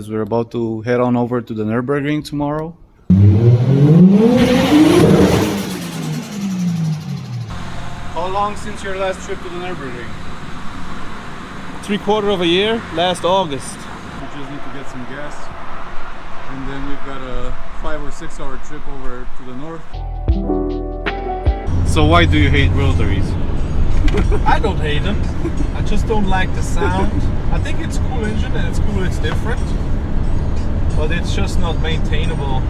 as we're about to head on over to the Nurburgring tomorrow. How long since your last trip to the Nurburgring? 3/4 of a year, last August. We just need to get some gas, and then we've got a 5 or 6 hour trip over to the north. So why do you hate rotaries? I don't hate them. I just don't like the sound. I think it's a cool engine and it's cool, it's different, but it's just not maintainable.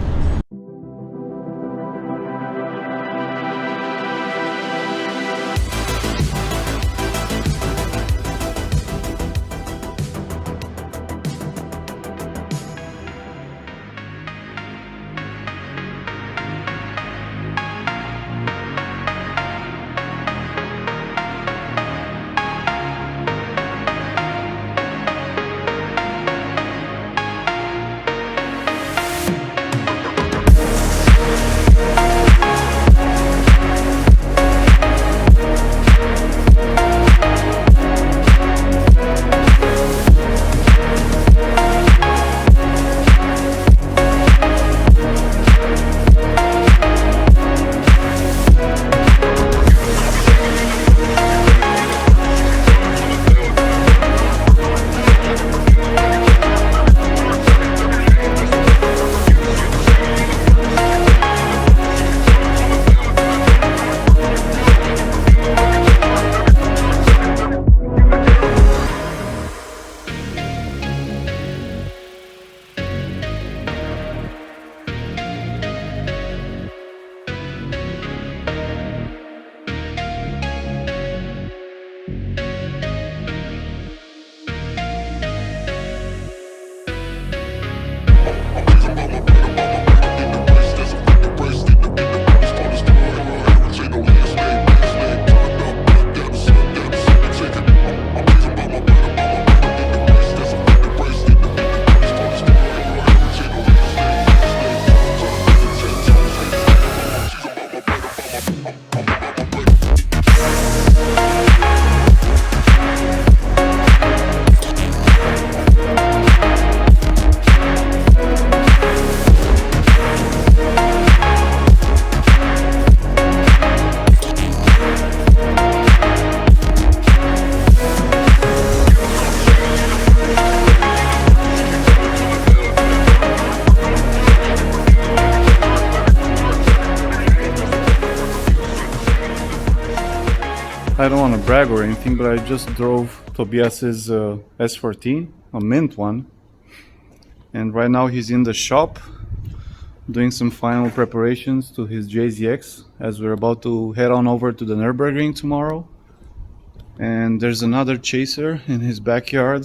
I don't want to brag or anything, but I just drove Tobias's S14, a mint one, and right now he's in the shop doing some final preparations to his JZX as we're about to head on over to the Nurburgring tomorrow. And there's another chaser in his backyard.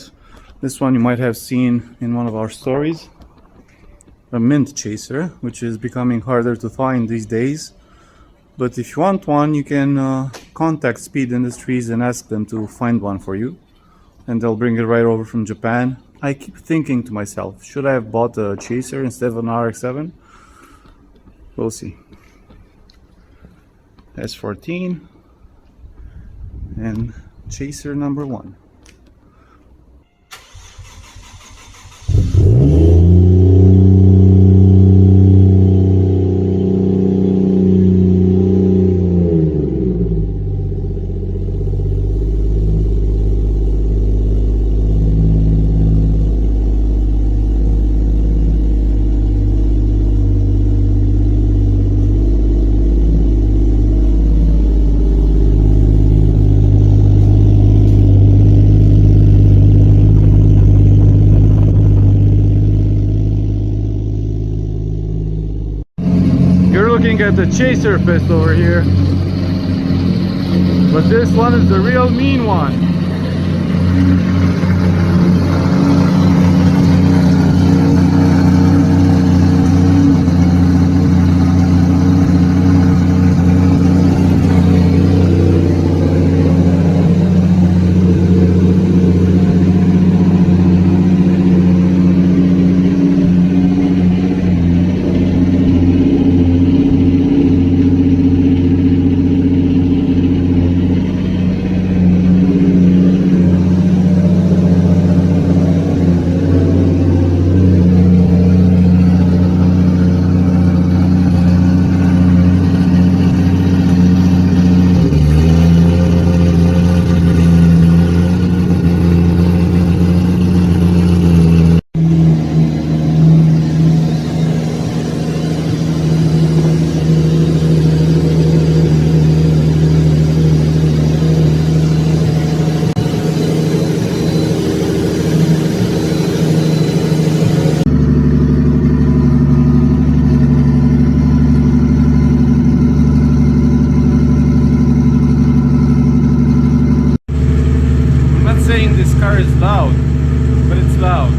This one you might have seen in one of our stories, a mint chaser, which is becoming harder to find these days. But if you want one, you can contact Speed Industries and ask them to find one for you, and they'll bring it right over from Japan. I keep thinking to myself, should I have bought a chaser instead of an RX-7? We'll see. S14 and chaser number 1. Looking at the chaser fist over here, but this one is the real mean one. not saying this car is loud, but it's loud.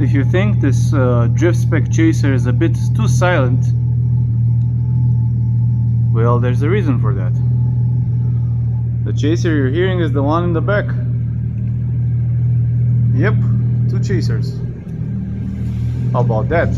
If you think this drift spec chaser is a bit too silent, well, there's a reason for that. The chaser you're hearing is the one in the back. Yep, 2 chasers. How about that?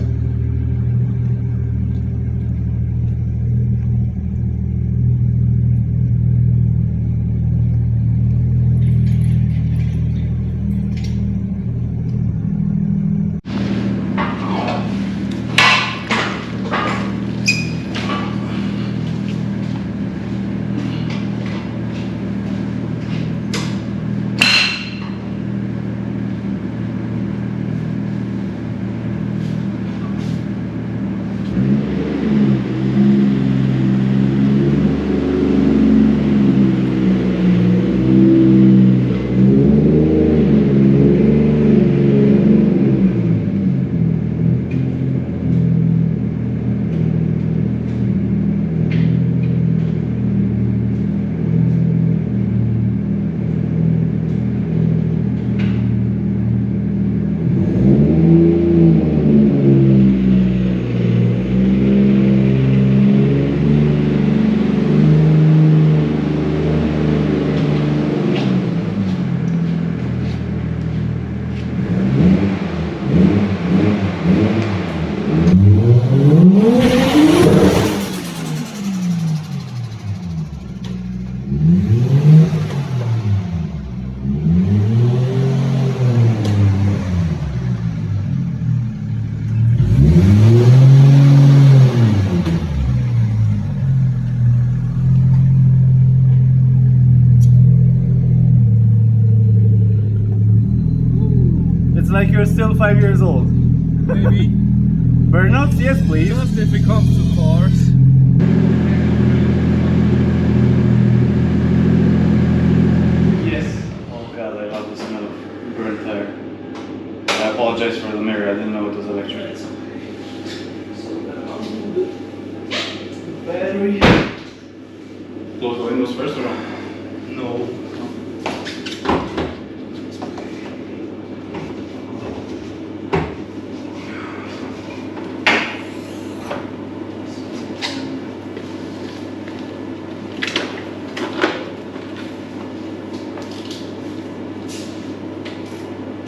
It's like you're still 5 years old. Maybe. Burnouts, yes please. Just if it comes to cars. Yes. Oh god, I love the smell of burnt tire. I apologize for the mirror, I didn't know it was electric. Battery. Close the windows first or not? No.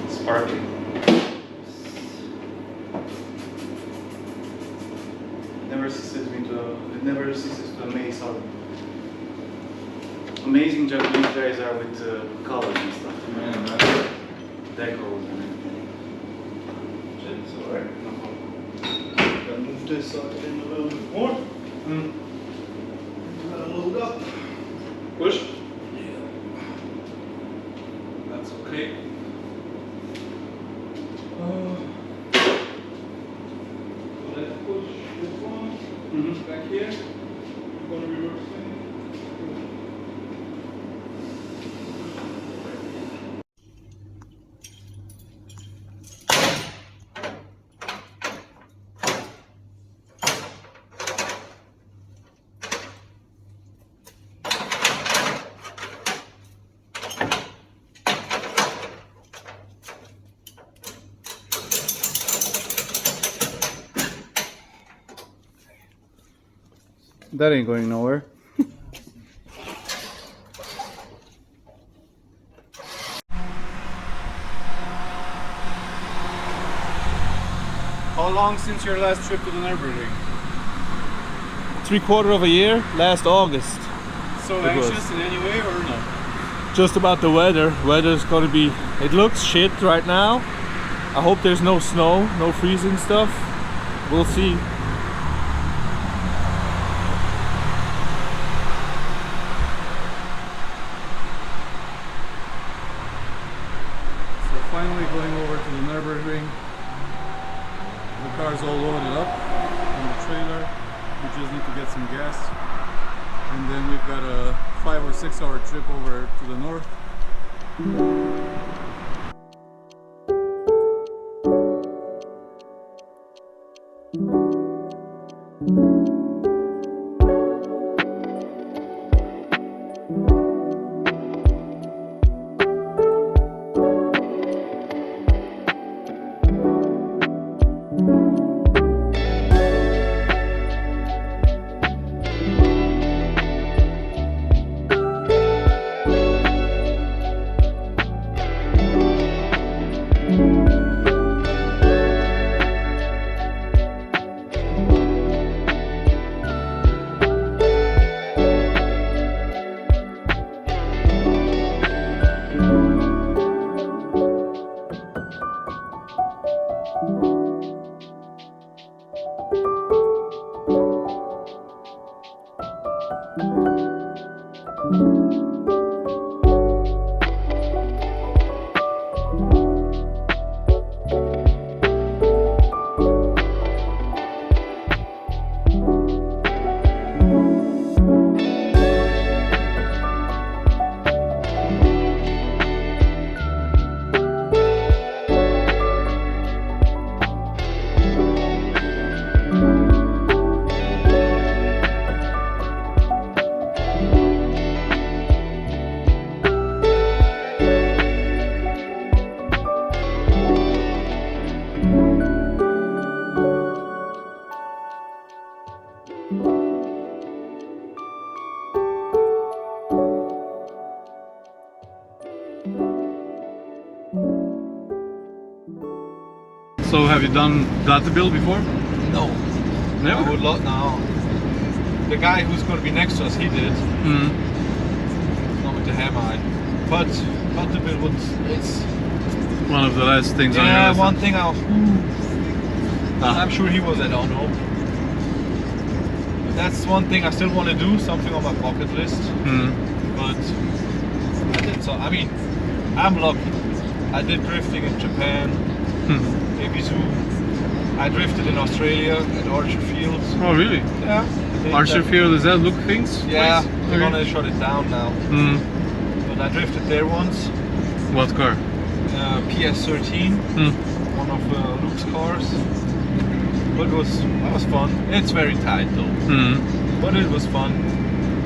Sparkling. It never ceases to amaze how amazing Japanese guys are with colors and stuff. Man, Decals and everything. it's alright. No problem. Gotta move this side in a little bit more. Gotta load up. Push. Yeah. That's okay. So let's push this one back here. I'm gonna reverse it. That ain't going nowhere. How long since your last trip to the Nurburgring? 3/4 of a year, last August. So It was. anxious in any way or no? Just about the weather. Weather's gonna be, it looks shit right now. I hope there's no snow, no freezing stuff. We'll see. So finally going over to the Nurburgring. The car's all loaded up on the trailer. We just need to get some gas. And then we've got a 5 or 6 hour trip over to the north. So have you done Bill before? No. Never? I would love now. The guy who's going to be next to us, he did. Not with the hammer. But Bill would. It's One of the last things on your yeah. list. One thing I'm sure he was. I don't know. That's one thing I still want to do. Something on my bucket list. But I did so. I mean, I'm lucky. I did drifting in Japan. EP.2. I drifted in Australia at Archer Fields. Oh really? Yeah. Archer Field, is that Look Things? Yeah, place? they're Okay. gonna shut it down now. But I drifted there once. What car? PS13, one of Luke's cars. But that was fun. It's very tight though. But it was fun.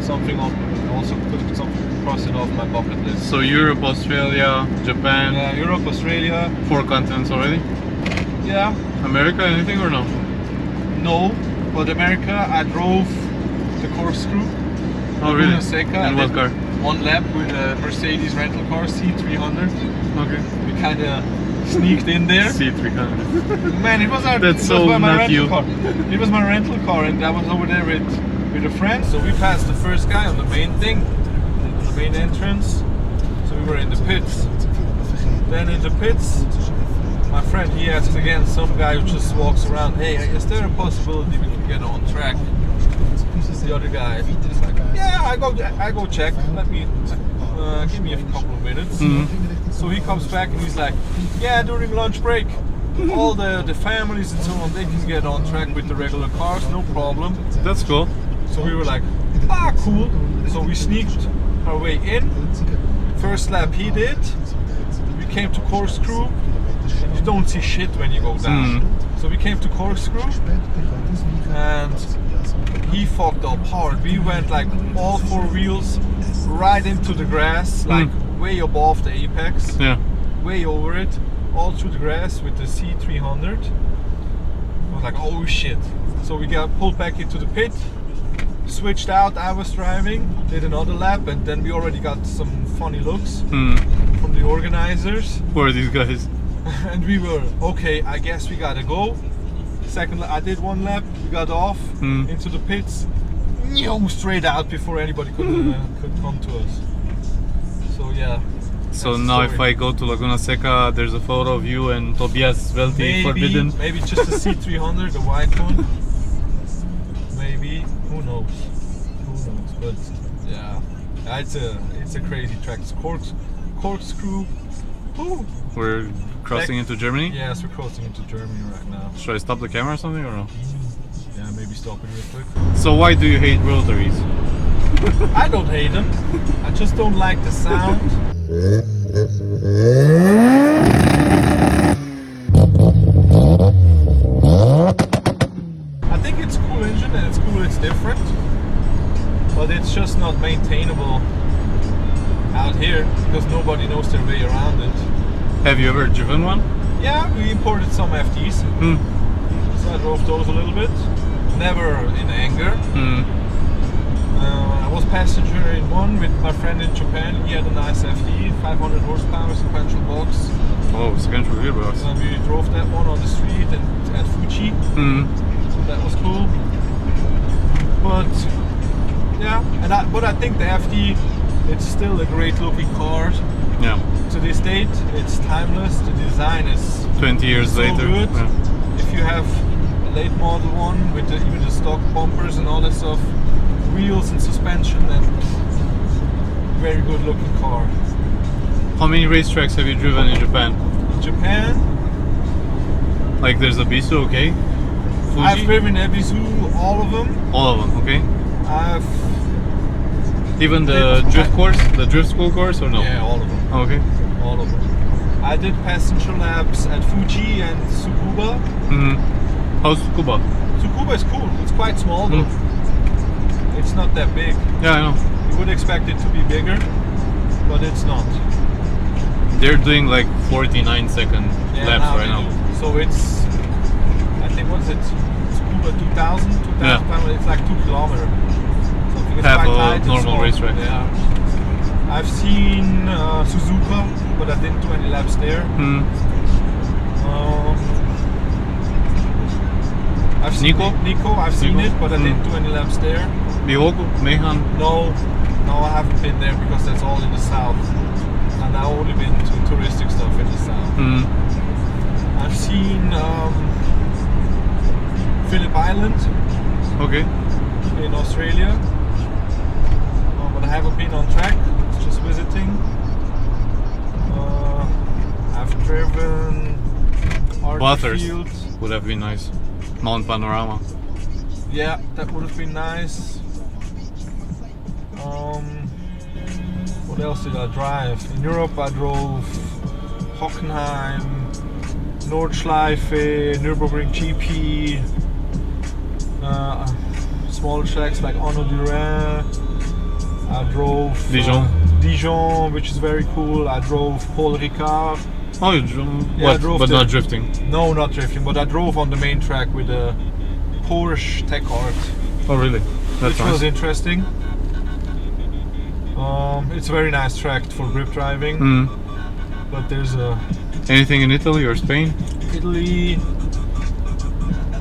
Something also put something cross it off my bucket list. So Europe, Australia, Japan, Yeah, Europe, Australia. 4 continents already? Yeah. America, anything or no? No, but America, I drove the corkscrew. Oh really? LAGUNA SECA. And what car? One lap with a Mercedes rental car, C300. Okay. We kind of sneaked in there. C300. Man, it was our. That's it so was my not rental you. car. It was my rental car, and I was over there with a friend. So we passed the first guy on the main thing, on the main entrance. So we were in the pits. Then in the pits, my friend, he asked again, some guy who just walks around, hey, is there a possibility we can get on track? The other guy is like, yeah, I go check. Let me give me a couple of minutes. So he comes back and he's like, yeah, during lunch break, all the families and so on, they can get on track with the regular cars, no problem. That's cool. So we were like, cool. So we sneaked our way in. First lap he did. We came to corkscrew. You don't see shit when you go down. So we came to corkscrew and he fucked up hard. We went like all 4 wheels right into the grass, like way above the apex. Yeah. Way over it, all through the grass with the C300. I was like, oh shit. So we got pulled back into the pit, switched out, I was driving, did another lap, and then we already got some funny looks from the organizers. Who are these guys? And we were, okay, I guess we gotta go. I did one lap, we got off into the pits, straight out before anybody could come to us. So yeah. So now if I go to Laguna Seca, there's a photo of you and Tobias Welti forbidden. Maybe just the C300, the white one. Maybe, who knows? But yeah, it's a crazy track. It's corkscrew. Ooh. We're crossing into Germany? Yes, we're crossing into Germany right now. Should I stop the camera or something or no? Yeah, maybe stop it real quick. So why do you hate rotaries? I don't hate them. I just don't like the sound. I think it's a cool engine and it's cool, it's different. But it's just not maintainable out here because nobody knows their way around it. Have you ever driven one? Yeah, we imported some FTs. So I drove those a little bit. Never in anger. I was passenger in one with my friend in Japan. He had a nice FT, 500 horsepower, sequential box. Oh, sequential gearbox. And we drove that one on the street and at Fuji. So that was cool. But yeah, but I think the FT, it's still a great looking car. Yeah. To this date, it's timeless. The design is 20 years so later. Good. Yeah. If you have a late model one with even the stock bumpers and all that stuff, wheels and suspension, and very good looking car. How many racetracks have you driven in Japan? Japan? Like there's a Bisu, okay? Fuji? I've driven Ebisu, all of them. All of them, okay? I've even the drift course, the drift school course, or no? Yeah, all of them. Okay. All of them. I did passenger laps at Fuji and Tsukuba. How's Tsukuba? Tsukuba is cool. It's quite small though. It's not that big. Yeah, I know. You would expect it to be bigger, but it's not. They're doing like 49-second laps right now. So it's, I think, what is it? Tsukuba 2000? 2000 it's like 2 kilometers. Something. It's half quite a tight normal racetrack. Yeah. I've seen Suzuka, but I didn't do any laps there. I've seen Nico, I've seen it, but I didn't do any laps there. Bihoku, Mehan? No, I haven't been there because that's all in the south. And I've only been to touristic stuff in the south. I've seen Phillip Island. Okay. In Australia. But I haven't been on track, just visiting. I've driven Bathurst would have been nice. Mount Panorama. Yeah, that would have been nice. What else did I drive? In Europe I drove Hockenheim, Nordschleife, Nurburgring GP, smaller tracks like Arnaud du Rhin. I drove Dijon, which is very cool. I drove Paul Ricard. Oh, you drove? But not drifting? No, not drifting, but I drove on the main track with a Porsche Tech Art. Oh, really? That's which was interesting. It's a very nice track for grip driving. But there's a... Anything in Italy or Spain? Italy...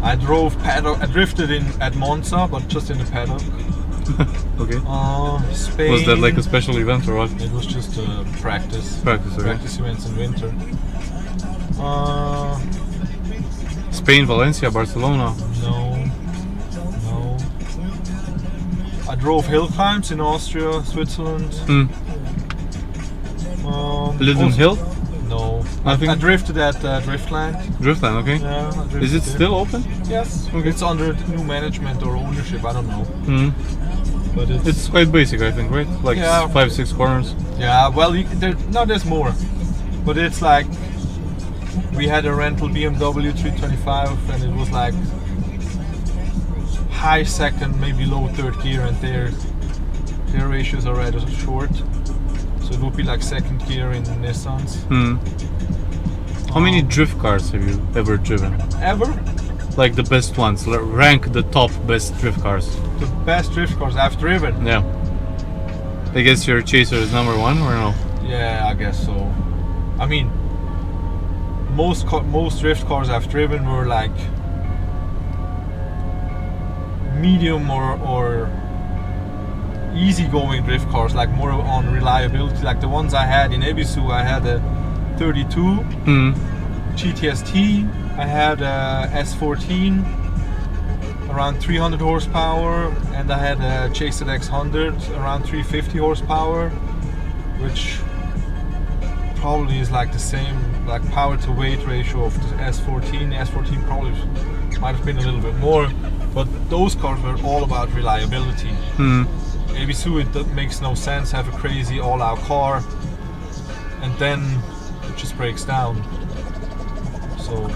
I drifted at Monza, but just in the paddock. Okay. Spain... Was that like a special event or what? It was just a practice. Practice Events in winter. Spain, Valencia, Barcelona. No. I drove hill climbs in Austria, Switzerland. Linden Hill? No. Nothing? I drifted at Driftland. Driftland, okay. Yeah, is it still open? Yes. Okay. It's under new management or ownership, I don't know. But it's quite basic, I think, right? Like 5-6 corners. Yeah, well, there's more. But it's like, we had a rental BMW 325 and it was like high second, maybe low third gear, and their ratios are rather short. So it would be like second gear in Nissans. How many drift cars have you ever driven? Ever? Like the best ones. Rank the top best drift cars. The best drift cars I've driven? Yeah. I guess your Chaser is number one, or no? Yeah, I guess so. I mean, most drift cars I've driven were like medium or easygoing drift cars, like more on reliability. Like the ones I had in Ebisu, I had a 32 GTS-T, I had a S14 around 300 horsepower, and I had a RACETRAK 100 around 350 horsepower, which probably is like the same like power to weight ratio of the S14. The S14 probably might have been a little bit more, but those cars were all about reliability. Ebisu, it makes no sense, have a crazy all-out car and then it just breaks down. So,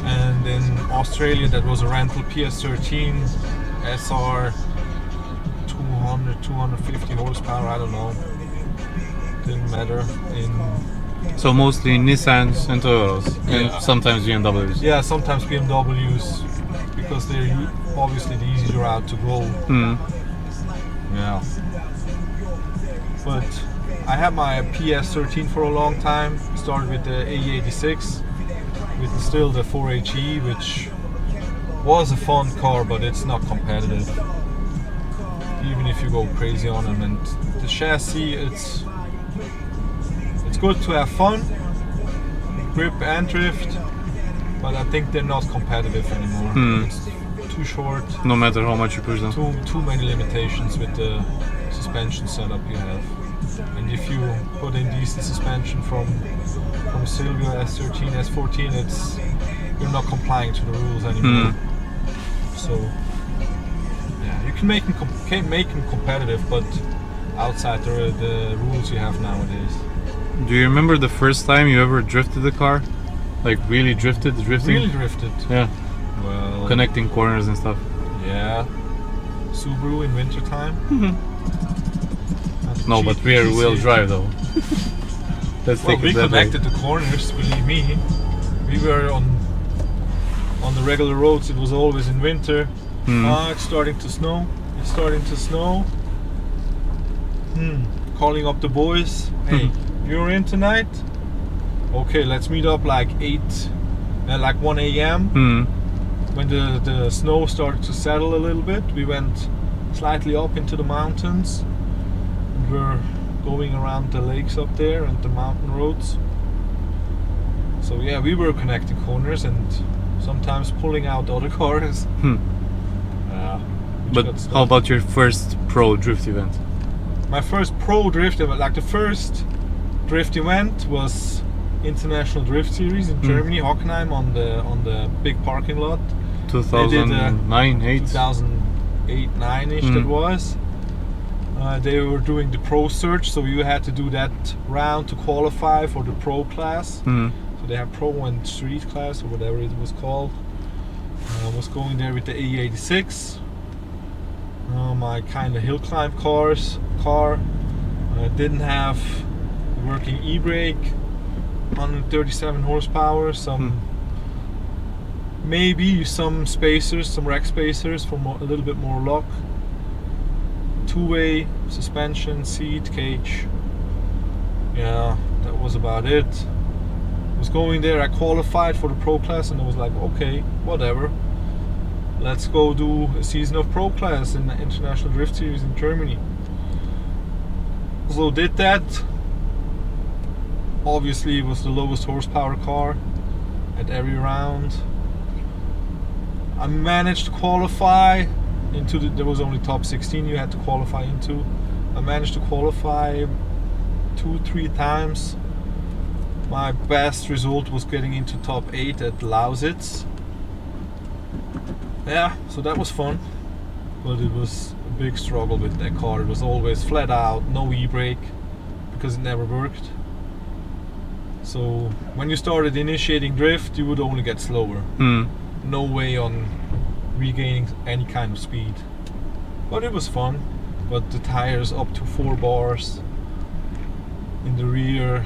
and in Australia that was a rental PS13 SR 200, 250 horsepower, I don't know, didn't matter. So mostly Nissans and Toyotas, and sometimes BMWs. Yeah, sometimes BMWs, because they're obviously the easier route to go. Yeah. But I had my PS13 for a long time. Started with the AE86, with still the 4HE, which was a fun car, but it's not competitive. Even if you go crazy on them, and the chassis, it's good to have fun, grip and drift, but I think they're not competitive anymore. It's too short. No matter how much you push them. Too many limitations with the suspension setup you have. And if you put in decent suspension from Silvio S13, S14, you're not complying to the rules anymore. So yeah, you can make them competitive, but outside the rules you have nowadays. Do you remember the first time you ever drifted a car? Like really drifting? Really drifted? Yeah. Well, connecting corners and stuff. Yeah. Subaru in wintertime. No, but rear wheel drive though. We connected the corners, believe me. We were on the regular roads, it was always in winter. It's starting to snow. It's starting to snow. Calling up the boys. Hey, you're in tonight? Okay, let's meet up like 1 a.m. When the snow started to settle a little bit, we went slightly up into the mountains. We're going around the lakes up there and the mountain roads. So yeah, we were connecting corners and sometimes pulling out other cars. But how about your first pro drift event? My first pro drift event, like the first drift event, was International Drift Series in Germany, Hockenheim, on the big parking lot. 2009, 8? 2008, 9-ish that was. They were doing the pro search, so you had to do that round to qualify for the pro class. So they have pro and street class, or whatever it was called. I was going there with the AE86, my kind of hill climb car. Didn't have working e-brake, 137 horsepower, maybe some spacers, some rack spacers for a little bit more luck. Two-way suspension, seat, cage. Yeah, that was about it. I was going there, I qualified for the pro class, and I was like, okay, whatever. Let's go do a season of pro class in the International Drift Series in Germany. So did that. Obviously it was the lowest horsepower car at every round. I managed to qualify into there was only top 16 you had to qualify into. I managed to qualify 2-3 times. My best result was getting into top 8 at Lausitz. Yeah, so that was fun, but it was a big struggle with that car. It was always flat out, no e-brake, because it never worked. So when you started initiating drift, you would only get slower. No way on regaining any kind of speed. But it was fun. But the tires up to 4 bars in the rear,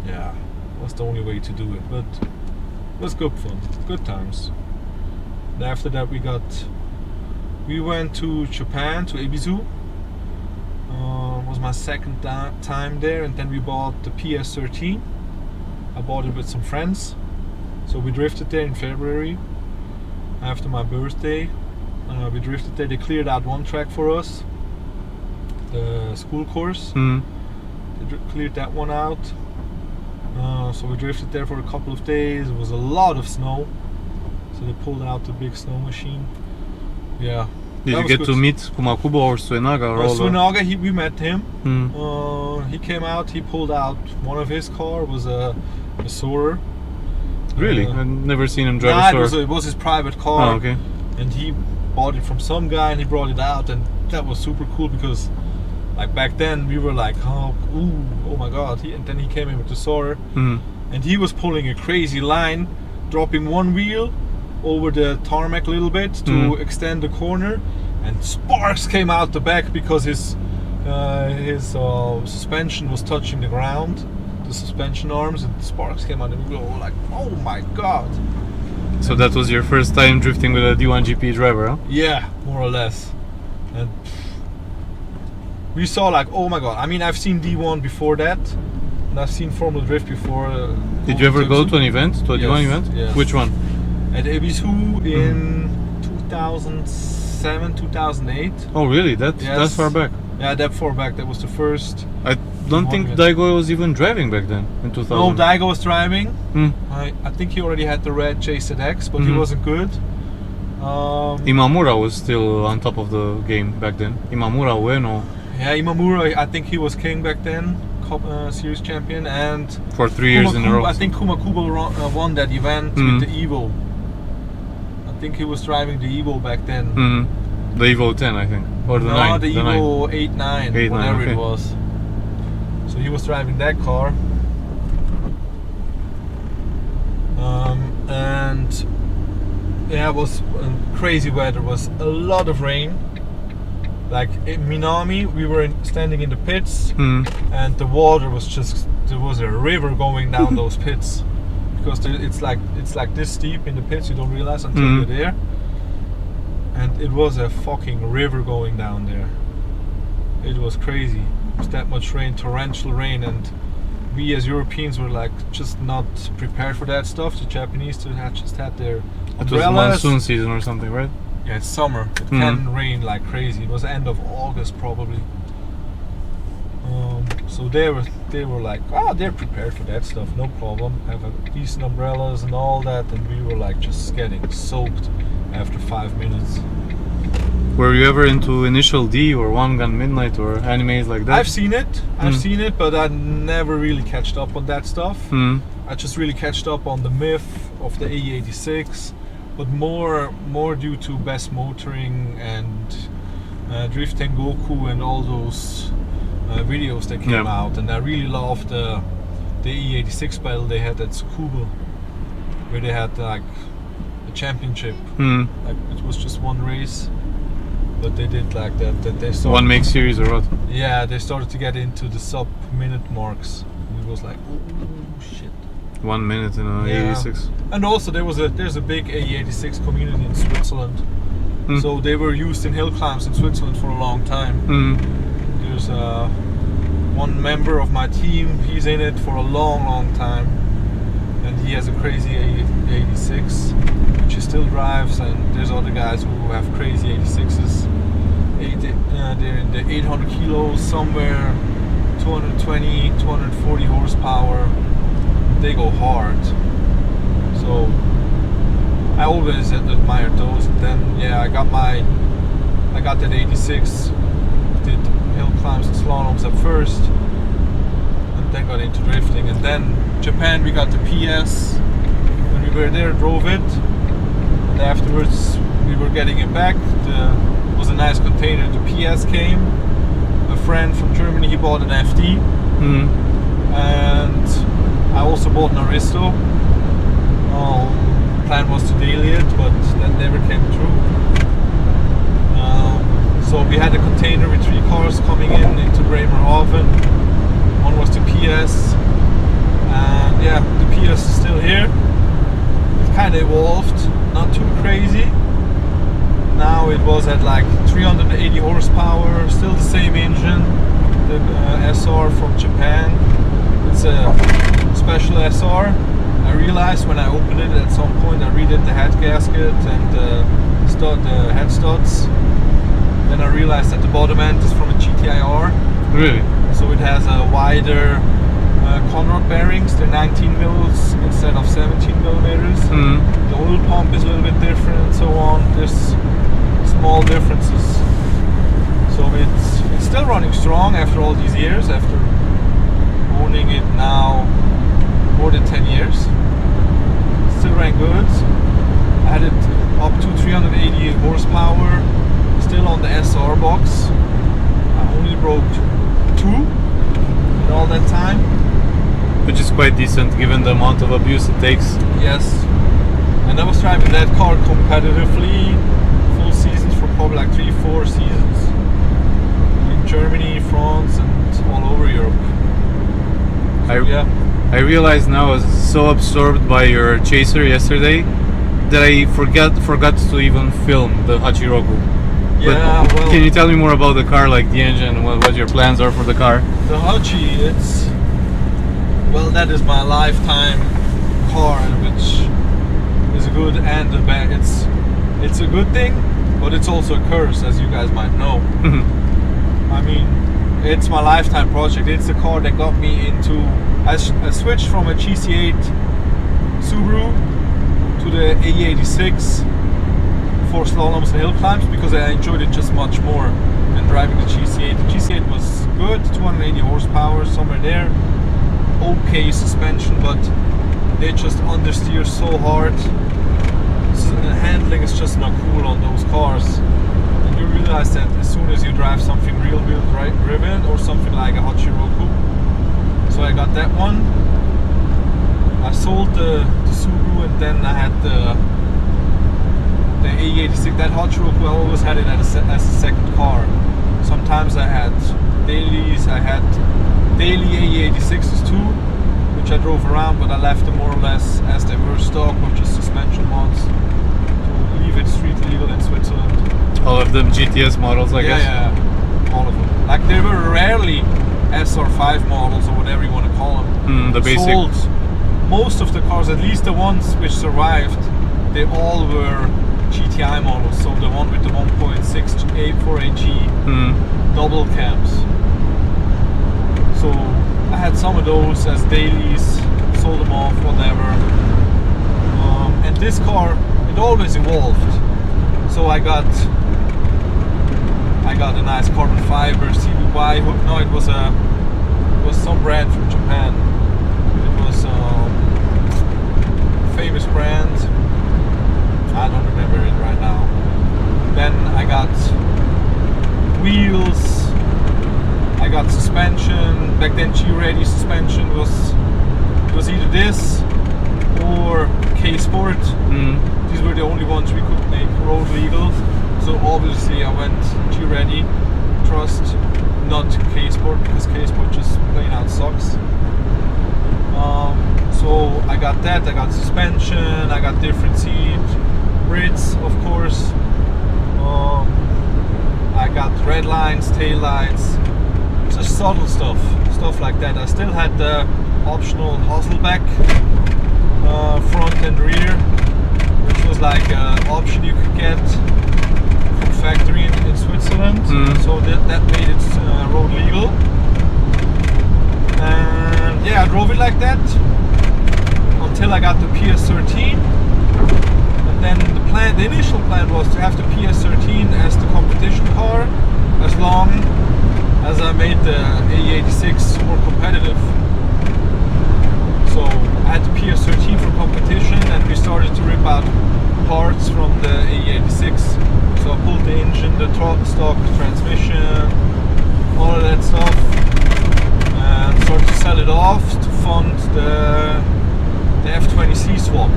yeah, was the only way to do it. But it was good fun, good times. And after that we went to Japan, to Ebisu. It was my second time there, and then we bought the PS13. I bought it with some friends, so we drifted there in February. after my birthday. We drifted there. They cleared out one track for us, the school course. They cleared that one out. So we drifted there for a couple of days. It was a lot of snow, so they pulled out the big snow machine. Yeah. Did you get to meet Kumakubo or Suenaga? Suenaga, we met him. He came out. He pulled out one of his car. Was a Soarer. Really? I've never seen him drive a Soarer. It was his private car. Oh, okay. And he bought it from some guy, and he brought it out, and that was super cool because, like, back then we were like, oh my god. And then he came in with the Soarer, and he was pulling a crazy line, dropping one wheel over the tarmac a little bit to extend the corner, and sparks came out the back because his suspension was touching the ground, the suspension arms, and sparks came out, and we were like, oh my god. So that was your first time drifting with a D1 GP driver, huh? Yeah, more or less. And we saw like, oh my god. I mean, I've seen D1 before that, and I've seen Formula Drift before. Did you ever go to an event, to a D1 event? Yes. Which one? At EP.2 in 2007, 2008. Oh really? That's far back? Yeah, that far back. That was the first. I don't think Daigo was even driving back then, in 2000. No, Daigo was driving. I think he already had the red JZX, but he wasn't good. Imamura was still on top of the game back then. Imamura, Ueno. Yeah, Imamura, I think he was king back then, series champion, and for 3 years in a row. I think Kumakubo won that event with the Evo. I think he was driving the Evo back then. The Evo 10, I think, or the 9. The Evo 8, 9, whatever it was. So he was driving that car, and yeah, it was crazy weather. It was a lot of rain. Like in Minami, we were standing in the pits, and the water was there was a river going down those pits, because it's like this steep in the pits. You don't realize until you're there, and it was a fucking river going down there. It was crazy. It was that much rain, torrential rain, and we as Europeans were like just not prepared for that stuff. The Japanese just had their umbrellas. It was monsoon season or something, right? Yeah, it's summer. It can rain like crazy. It was end of August probably. So they were like, oh, they're prepared for that stuff, no problem. Have a decent umbrellas and all that, and we were like just getting soaked after 5 minutes. Were you ever into Initial D or Wangan Midnight or animes like that? I've seen it, but I never really catched up on that stuff. I just really catched up on the myth of the AE86, but more due to Best Motoring and Drift Tengoku and all those videos that came out, and I really loved the AE86 battle they had at Tsukuba, where they had like a championship. Like, it was just one race, but they did like that they started, one make series or what? Yeah, they started to get into the sub-minute marks. And it was like, oh shit. 1 minute in a 86. And also there's a big AE86 community in Switzerland. So they were used in hill climbs in Switzerland for a long time. There's one member of my team, he's in it for a long time, and he has a crazy AE86 which he still drives, and there's other guys who have crazy 86s. They're in the 800 kilos somewhere, 220, 240 horsepower. They go hard. So I always admired those. And then I got that 86. Did hill climbs and slaloms at first, and then got into drifting. And then Japan, we got the PS. When we were there, drove it, and afterwards we were getting it back. It was a nice container. The PS came. A friend from Germany, he bought an FD, and I also bought an Aristo. Plan was to daily it, but that never came true. So we had a container with 3 cars coming into Bremerhaven. One was the PS, and the PS is still here. It kind of evolved, not too crazy. Now it was at like 380 horsepower, still the same engine, the SR from Japan. It's a special SR. I realized when I opened it at some point, I read it, they head gasket and the head studs. Then I realized that the bottom end is from a GTI-R. Really? So it has a wider conrod bearings. They're 19 mils instead of 17 millimeters. The oil pump is a little bit different and so on. There's small differences. So it's still running strong after all these years, after owning it now more than 10 years. Still ran good. I had it up to 380 horsepower, still on the SR box. I only broke 2 in all that time. Which is quite decent given the amount of abuse it takes. Yes. And I was driving that car competitively, full seasons for probably like 3-4 seasons. In Germany, France and all over Europe. So, yeah. I realize now I was so absorbed by your chaser yesterday that I forgot to even film the Hachiroku. Yeah, but well, can you tell me more about the car, like the engine, what your plans are for the car? The Hachi, that is my lifetime car, which is a good and a bad. It's a good thing, but it's also a curse, as you guys might know. I mean, it's my lifetime project. It's the car that got me into. I switched from a GC8 Subaru to the AE86 for slaloms and hill climbs because I enjoyed it just much more than driving the GC8. The GC8 was good, 280 horsepower, somewhere there. Okay suspension, but they just understeer so hard. So the handling is just not cool on those cars. And you realize that as soon as you drive something real driven or something like a Hachiroku. So I got that one. I sold the Subaru and then I had the AE86. That Hachiroku, I always had it as a second car. Sometimes I had dailies, I had daily AE86s too, which I drove around, but I left them more or less as they were stock or just suspension mods to leave it street legal in Switzerland. All of them GTS models, I guess? Yeah, all of them. Like they were rarely SR5 models or whatever you want to call them. The basic. Sold most of the cars, at least the ones which survived, they all were GTI models. So the one with the 1.6 A4AG double cams. So I had some of those as dailies, sold them off, whatever. And this car, it always evolved. So I got a nice carbon fiber CBY hook. No, it was some brand from Japan. It was a famous brand. I don't remember it right now. Then I got wheels. I got suspension. Back then, G-Ready suspension was either this or K-Sport. These were the only ones we could make road legal. So obviously, I went G-Ready. Trust, not K-Sport, because K-Sport just plain out sucks. So I got that. I got suspension. I got different seat Brits, of course. I got red lines, tail lights. Just subtle stuff like that. I still had the optional Hasselback front and rear, which was like an option you could get from factory in Switzerland. So that made it road legal. And yeah, I drove it like that until I got the PS13. And then the initial plan was to have the PS13 as the competition car, as long as I made the AE86 more competitive. So I had the PS13 for competition and we started to rip out parts from the AE86. So I pulled the engine, the stock transmission, all of that stuff, and started to sell it off to fund the F20C swap,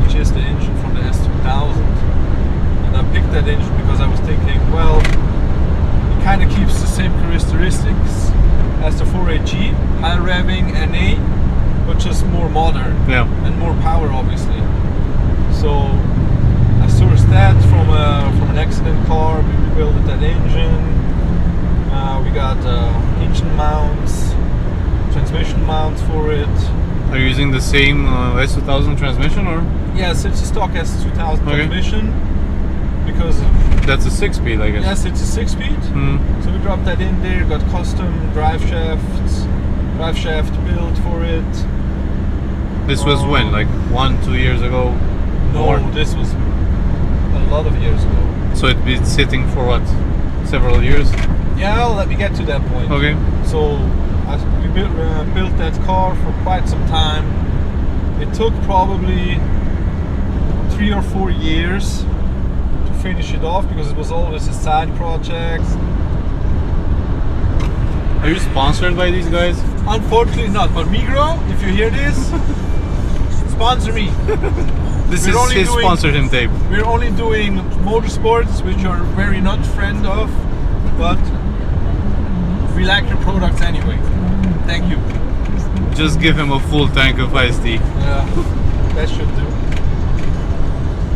which is the engine from the S2000. And I picked that engine because I was thinking, well, kind of keeps the same characteristics as the 4AG, high revving NA, but just more modern and more power, obviously. So I sourced that from an accident car. We rebuilt that engine. We got engine mounts, transmission mounts for it. Are you using the same S2000 transmission, or? Yes, it's a stock S2000 Okay. transmission because That's a 6-speed, I guess. yes, it's a 6-speed. So we dropped that in there. Got custom drive shaft built for it. This was when, like 1-2 years ago? No, More? this was a lot of years ago. So it'd been sitting for what? Several years? Yeah, let me get to that point. Okay. So we built that car for quite some time. It took probably 3 or 4 years to finish it off because it was always a side project. Are you sponsored by these guys? Unfortunately not, but Migro, if you hear this, sponsor me. This We're is only his doing- sponsored him tape. We're only doing motorsports, which are very not friend of, but we like your products anyway. Thank you. Just give him a full tank of iced tea. Yeah, that should do.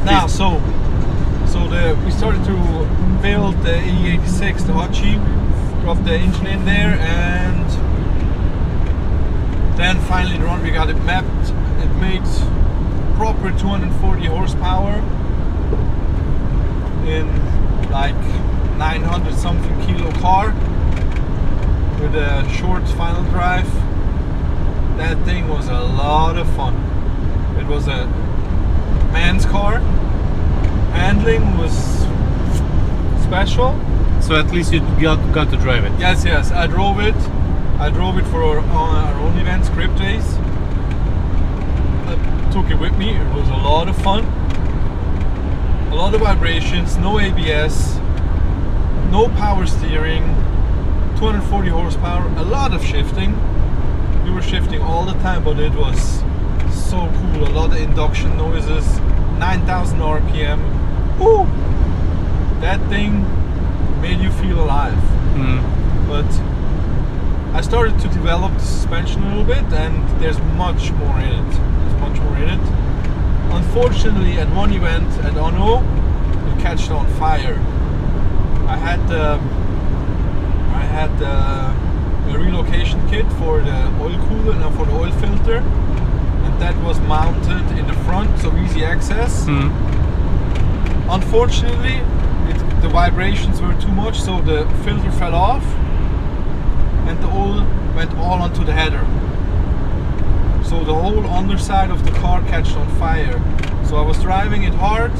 Now, we started to build the E86, the hot sheet, dropped the engine in there, and then finally we got it mapped. It made proper 240 horsepower in like 900 something kilo car with a short final drive. That thing was a lot of fun. It was a man's car. Handling was special. So at least you got to drive it. Yes, I drove it. I drove it for our own event, Script Days. I took it with me. It was a lot of fun. A lot of vibrations, no ABS, no power steering, 240 horsepower, a lot of shifting. We were shifting all the time, but it was so cool. A lot of induction noises, 9,000 RPM. Woo! That thing made you feel alive. But I started to develop the suspension a little bit, and there's much more in it. Unfortunately, at one event at Ono, it catched on fire. I had a relocation kit for the oil cooler and for the oil filter, and that was mounted in the front, so easy access. Unfortunately, the vibrations were too much, so the filter fell off and the oil went all onto the header. So the whole underside of the car catched on fire. So I was driving it hard,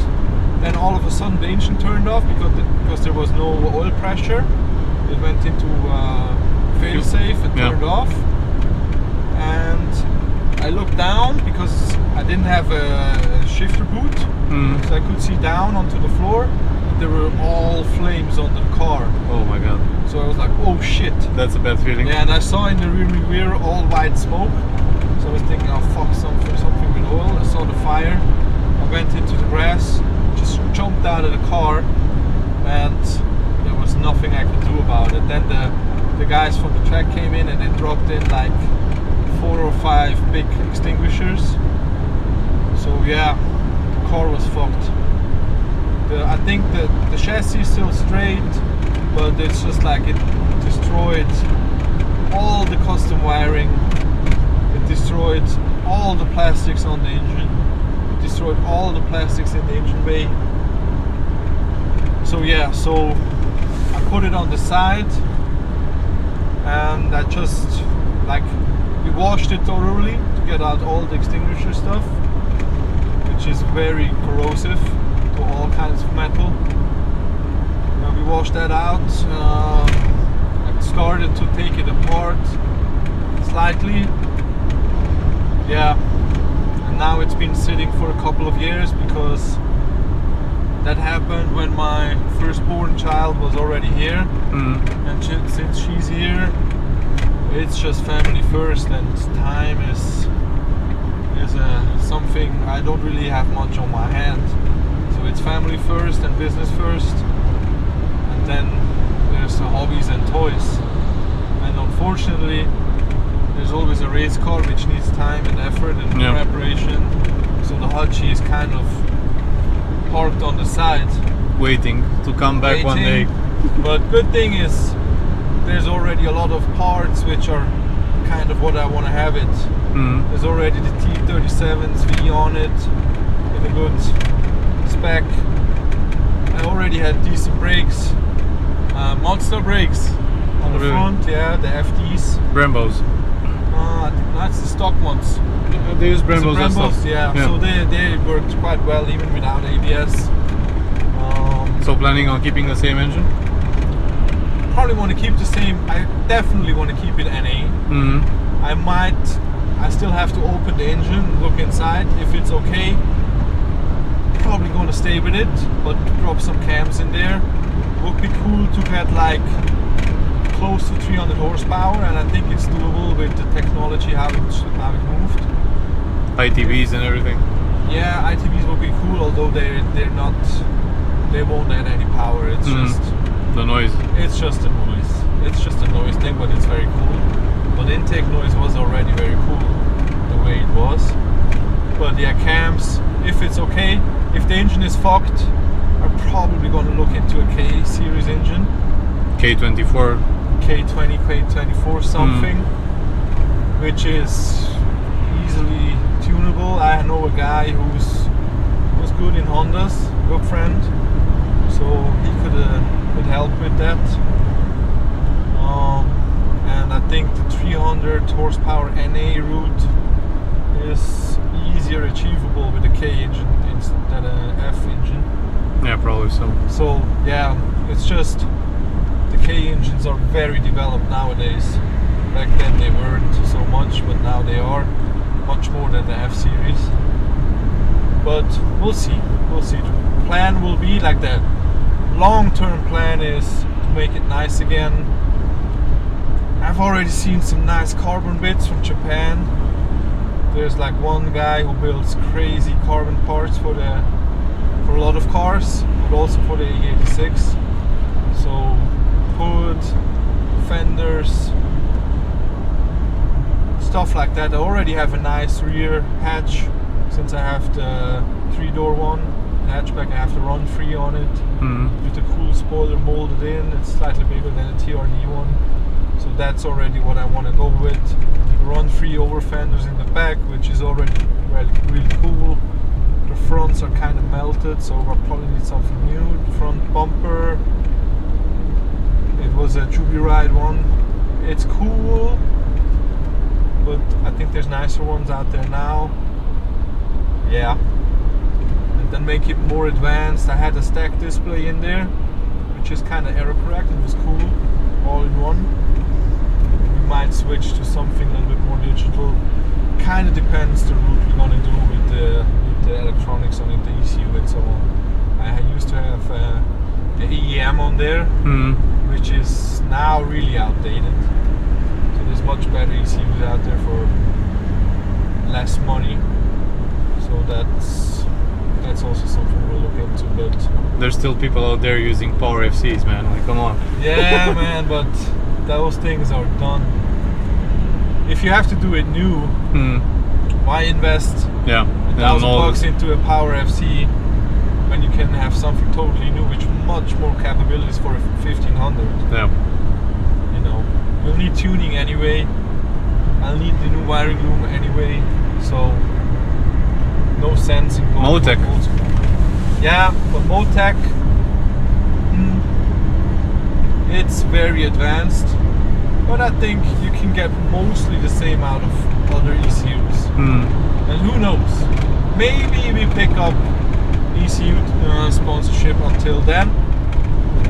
then all of a sudden the engine turned off because there was no oil pressure. It went into fail-safe and turned off. And I looked down because I didn't have a shifter boot, so I could see down onto the floor. There were all flames under the car. Oh my god. So I was like, oh shit. That's a bad feeling. Yeah, and I saw in the rear mirror all white smoke. So I was thinking, oh fuck, something with oil. I saw the fire. I went into the grass, just jumped out of the car, and there was nothing I could do about it. Then the guys from the track came in and they dropped in like 4 or 5 big extinguishers. So yeah, the car was fucked. I think the chassis is still straight, but it's just like it destroyed all the custom wiring. It destroyed all the plastics on the engine. It destroyed all the plastics in the engine bay. So yeah, so I put it on the side and I just we washed it thoroughly to get out all the extinguisher stuff, which is very corrosive to all kinds of metal. And we washed that out. I started to take it apart slightly. Yeah, and now it's been sitting for a couple of years because that happened when my firstborn child was already here. And since she's here, it's just family first, and time is something I don't really have much on my hand. So it's family first and business first, and then there's the hobbies and toys. And unfortunately, there's always a race car which needs time and effort and preparation. So the Hachi is kind of parked on the side, waiting to come back one day. But good thing is there's already a lot of parts which are kind of what I want to have it. There's already the T37's V on it. in a good spec. I already had decent brakes, monster brakes on the front, yeah, the FDs. Brembos. I think that's the stock ones. Yeah, they use Brembos. Brembos, yeah. So they worked quite well even without ABS. So planning on keeping the same engine? Probably want to keep the same. I definitely want to keep it NA. I still have to open the engine, look inside. If it's okay, probably going to stay with it, but drop some cams in there. Would be cool to get like close to 300 horsepower, and I think it's doable with the technology how it moved. ITVs and everything. Yeah, ITVs will be cool, although they won't add any power. It's just the noise. It's just a noise. It's just a noise thing, but it's very cool. But intake noise was already very cool the way it was. But yeah, cams, if it's okay, if the engine is fucked, I'm probably going to look into a K series engine. K24. K20, K24 something, which is easily tunable. I know a guy who's good in Hondas, good friend, so he could help with that. And I think the 300 horsepower NA route is easier achievable with a K engine instead of an F engine. Yeah, probably so. So yeah, it's just the K engines are very developed nowadays. Back then they weren't so much, but now they are much more than the F series. But we'll see. We'll see. The plan will be like that. Long-term plan is to make it nice again. I've already seen some nice carbon bits from Japan. There's like one guy who builds crazy carbon parts for a lot of cars, but also for the E86. So hood, fenders, stuff like that. I already have a nice rear hatch since I have the 3-door one. The hatchback, I have the run free on it with a cool spoiler molded in. It's slightly bigger than a TRD one. So that's already what I want to go with. The run-free over fenders in the back, which is already really cool. The fronts are kind of melted, so I'll probably need something new. The front bumper, it was a Joyride one. It's cool, but I think there's nicer ones out there now. Yeah. And then make it more advanced. I had a stack display in there, which is kind of error correct. It was cool, all in one. Might switch to something a little bit more digital. Kind of depends the route we're gonna do with the electronics on it, the ECU and so on. I used to have the EEM on there, which is now really outdated. So there's much better ECUs out there for less money. So that's also something we'll look into. But there's still people out there using power FCs, man. Like, come on. Yeah, man, but those things are done. If you have to do it new, why invest $1,000 into a power FC when you can have something totally new, which much more capabilities for a 1500? Yeah. You know, we'll need tuning anyway. I'll need the new wiring loom anyway. So no sense in going Motec. for old school. Yeah, but Motec, it's very advanced, but I think you can get mostly the same out of other ECUs. And who knows? Maybe we pick up ECU sponsorship until then.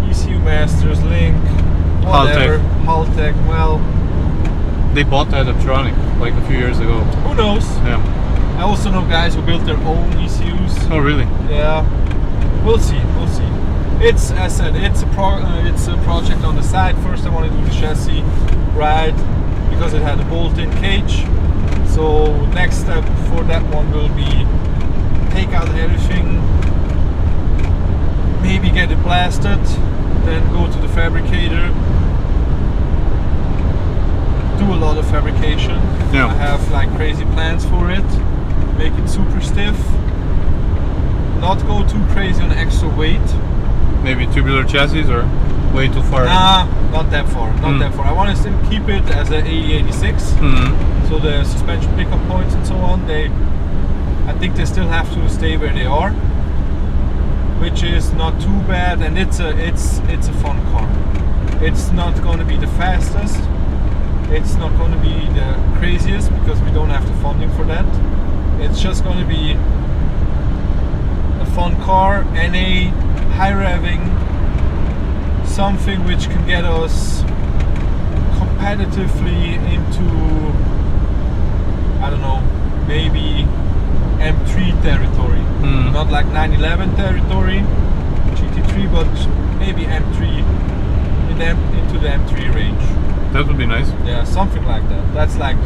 ECU Masters, Link, whatever. Haltech, well. They bought that Electronic like a few years ago. Who knows? Yeah. I also know guys who built their own ECUs. Oh, really? Yeah. We'll see. We'll see. It's, as I said, it's a project on the side. First I want to do the chassis ride because it had a bolt-in cage. So next step for that one will be take out everything, maybe get it blasted, then go to the fabricator, do a lot of fabrication. Yeah. I have like crazy plans for it. Make it super stiff, not go too crazy on extra weight. Maybe tubular chassis or way too far? Nah, not that far. Not that far. I want to still keep it as a 8086. So the suspension pickup points and so on, they I think they still have to stay where they are, which is not too bad, and it's a fun car. It's not going to be the fastest, it's not going to be the craziest because we don't have the funding for that. It's just going to be a fun car and a high revving, something which can get us competitively into, I don't know, maybe M3 territory. Not like 911 territory, GT3, but maybe M3, into the M3 range. That would be nice. Yeah, something like that. That's like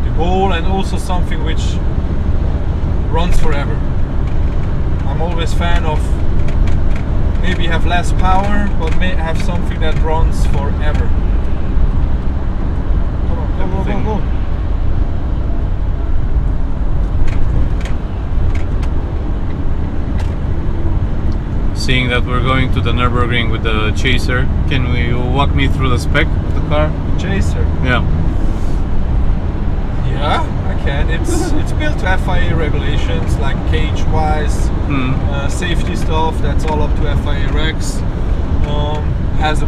the goal, and also something which runs forever. I'm always fan of maybe have less power, but may have something that runs forever. Come on, go. Seeing that we're going to the Nurburgring with the Chaser, can we walk me through the spec of the car? Chaser. Yeah. Yeah, I can. It's built to FIA regulations, like cage-wise, safety stuff. That's all up to FIA regs. Has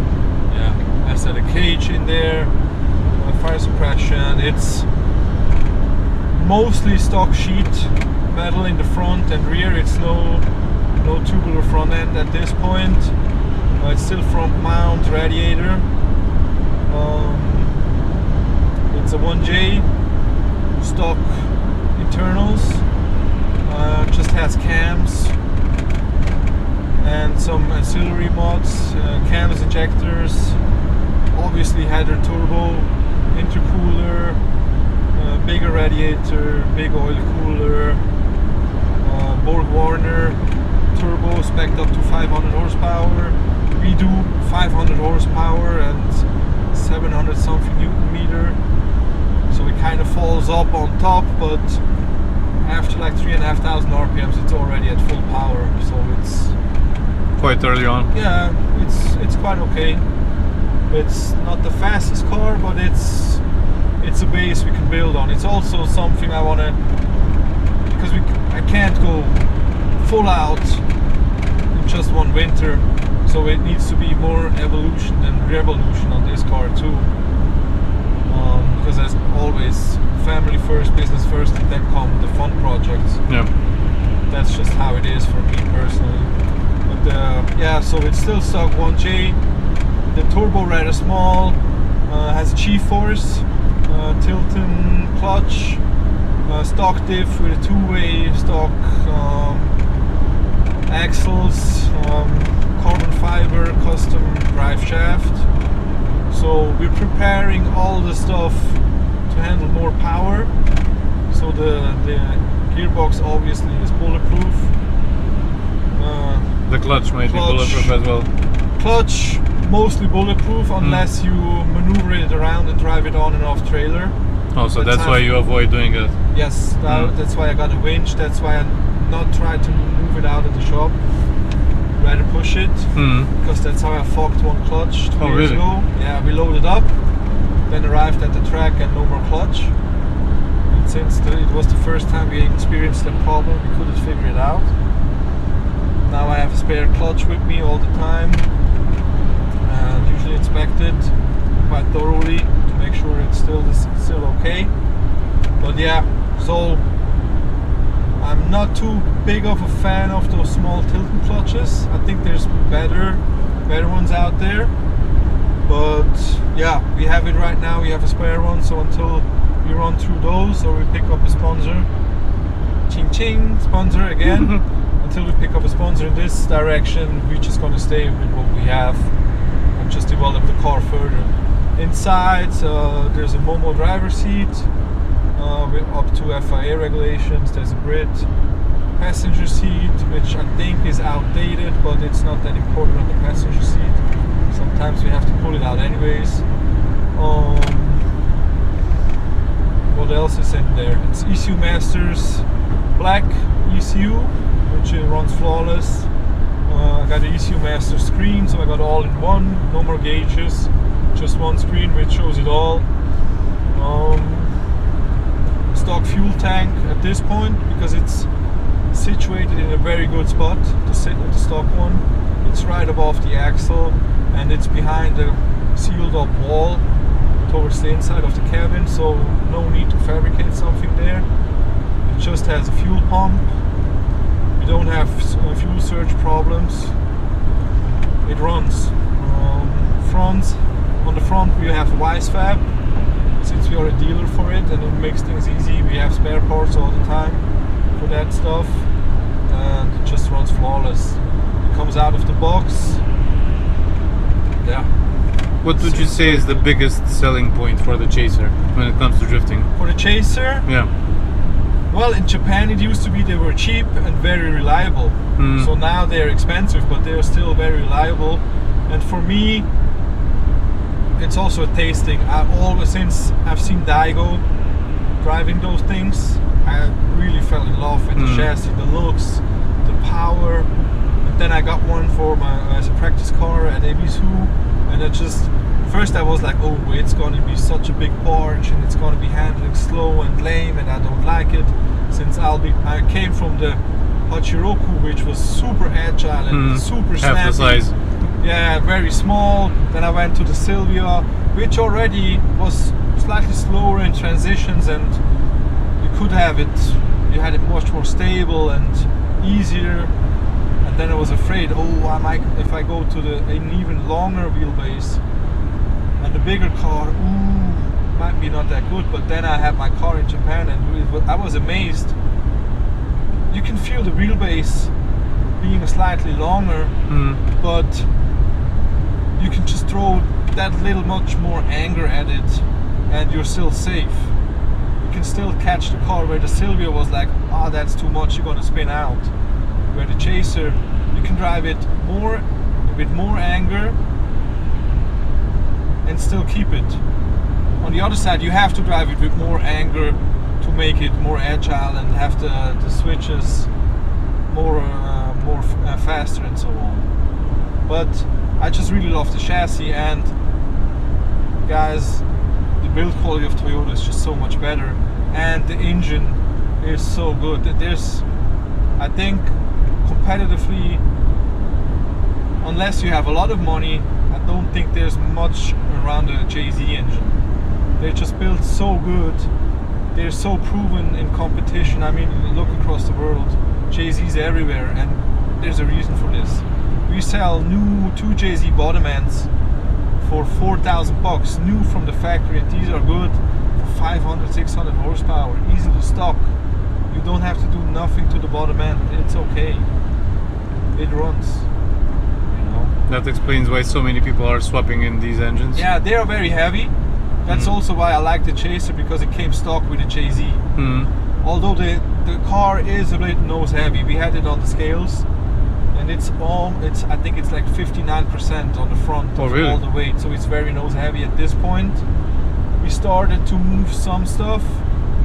a cage in there, fire suppression. It's mostly stock sheet metal in the front and rear. It's no tubular front end at this point. It's still front mount radiator. It's a 1J stock internals. Just has cams and some ancillary mods, cams, injectors, obviously header turbo, intercooler, bigger radiator, big oil cooler, Borg Warner turbo spec'd up to 500 horsepower. We do 500 horsepower and 700 something Newton meter, so it kind of falls up on top, but after like 3,500 RPMs it's already at full power, so it's quite early on. Yeah, it's quite okay. It's not the fastest car, but it's a base we can build on. It's also something I want to, because I can't go full out in just one winter, so it needs to be more evolution than revolution on this car too, because as always, family first, business first, and then come the fun projects. Yeah, that's just how it is for me personally. But yeah, so it's still stock 1J. The turbo rather small, has G-force, Tilton clutch, stock diff with a two-way stock axles, carbon fiber custom drive shaft. So we're preparing all the stuff to handle more power. So the gearbox obviously is bulletproof. the clutch might be bulletproof as well. Clutch mostly bulletproof unless you maneuver it around and drive it on and off trailer. Oh, so that's why you avoid doing it. Yes, that's why I got a winch. That's why I not try to move it out of the shop. Rather push it, because that's how I fucked one clutch 2 years ago. Yeah, we loaded up, then arrived at the track and no more clutch. And since it was the first time we experienced that problem, we couldn't figure it out. Now I have a spare clutch with me all the time, and usually inspect it quite thoroughly to make sure it's still okay. But yeah, so I'm not too big of a fan of those small Tilton clutches. I think there's better ones out there. But yeah, we have it right now. We have a spare one, so until we run through those or we pick up a sponsor, ching ching, sponsor again. Until we pick up a sponsor in this direction, we're just going to stay with what we have and just develop the car further. Inside, there's a Momo driver seat with up to FIA regulations. There's a Brit passenger seat, which I think is outdated, but it's not that important on the passenger seat. Sometimes we have to pull it out anyways. What else is in there? It's ECU Masters black ECU, which runs flawless. I got the ECU Master screen, so I got all in one, no more gauges, just one screen which shows it all. stock fuel tank at this point because it's situated in a very good spot to sit at the stock one. It's right above the axle and it's behind a sealed up wall towards the inside of the cabin, so no need to fabricate something there. It just has a fuel pump. You don't have fuel surge problems. It runs. On the front we have WiseFab, since we are a dealer for it, and it makes things easy. We have spare parts all the time for that stuff, and it just runs flawless. It comes out of the box. Yeah. What would you say is the biggest selling point for the Chaser when it comes to drifting? For the Chaser? Yeah. Well, in Japan it used to be they were cheap and very reliable. So now they're expensive, but they're still very reliable. And for me, it's also a tasting. Since I've seen Daigo driving those things, I really fell in love with the chassis, the looks, the power. And then I got one for as a practice car at EP.2, and it just, first I was like, oh, it's going to be such a big barge and it's going to be handling slow and lame, and I don't like it, since I came from the Hachiroku, which was super agile and super snappy. Half the size. Yeah, very small. Then I went to the Silvia, which already was slightly slower in transitions, and you could have it, you had it much more stable and easier. And then I was afraid, oh, I might, if I go to an even longer wheelbase and the bigger car, ooh, might be not that good. But then I had my car in Japan and I was amazed. You can feel the wheelbase being slightly longer, but you can just throw that little much more anger at it and you're still safe. You can still catch the car, where the Silvia was like, ah, that's too much, you're gonna spin out. Where the Chaser, you can drive it with more anger and still keep it. On the other side, you have to drive it with more anger to make it more agile and have the switches more faster and so on. But I just really love the chassis, and guys, the build quality of Toyota is just so much better, and the engine is so good. There's, I think, competitively, unless you have a lot of money, I don't think there's much around the JZ engine. They're just built so good. They're so proven in competition. I mean, look across the world, JZ's everywhere, and there's a reason for this. We sell new 2 JZ bottom ends for 4,000 bucks, new from the factory, and these are good for 500, 600 horsepower, easy to stock. You don't have to do nothing to the bottom end. It's okay. It runs. You know. That explains why so many people are swapping in these engines. Yeah, they are very heavy. That's also why I like the Chaser, because it came stock with the JZ. Although the car is a bit nose heavy. We had it on the scales, and I think it's like 59% on the front of all the weight, so it's very nose heavy at this point. We started to move some stuff,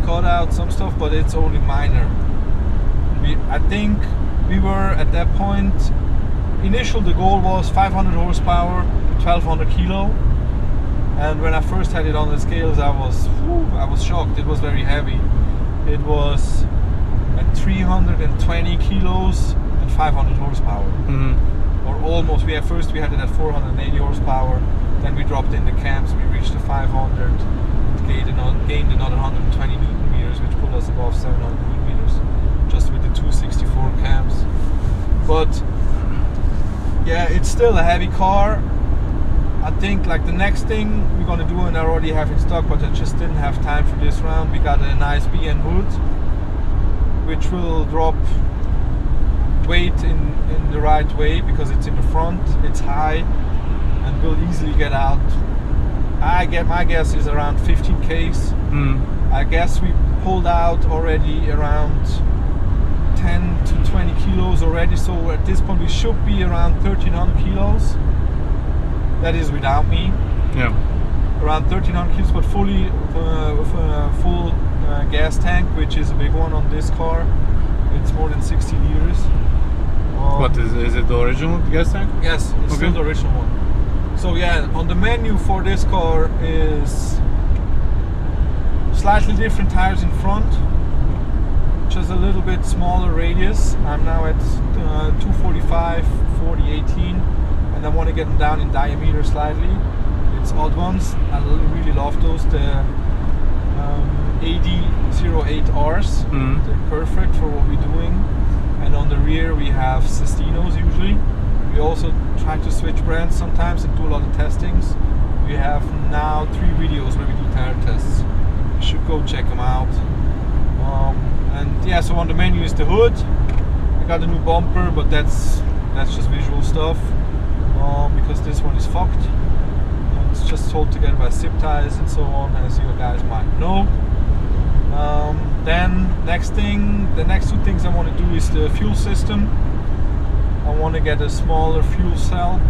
cut out some stuff, but it's only minor. I think we were at that point, the goal was 500 horsepower, 1200 kilo. And when I first had it on the scales, I was shocked. It was very heavy. It was at 320 kilos and 500 horsepower. Or almost. We had it at 480 horsepower. Then we dropped in the cams. We reached the 500. Gained another 120 Newton meters, which put us above 700 Newton meters, just with the 264 cams. But yeah, it's still a heavy car. I think like the next thing we're gonna do, and I already have in stock, but I just didn't have time for this round. We got a nice BN hood, which will drop weight in the right way because it's in the front, it's high, and will easily get out. My guess is around 15 Ks. I guess we pulled out already around 10 to 20 kilos already, so at this point we should be around 1300 kilos. That is without me. Yeah. Around 1300 kilos, but fully with a full gas tank, which is a big one on this car. It's more than 60 liters. What is it? The original gas tank? Yes, it's still the original one. So yeah, on the menu for this car is slightly different tires in front, just a little bit smaller radius. I'm now at 245 40 18, and I want to get them down in diameter slightly. It's odd ones. I really love those. The AD08Rs. They're perfect for what we're doing. And on the rear we have Sestinos usually. We also try to switch brands sometimes and do a lot of testings. We have now 3 videos where we do tire tests. You should go check them out. And yeah, so on the menu is the hood. I got a new bumper, but that's just visual stuff, because this one is fucked. It's just sold together by zip ties and so on, as you guys might know. Then the next 2 things I want to do is the fuel system. I want to get a smaller fuel cell,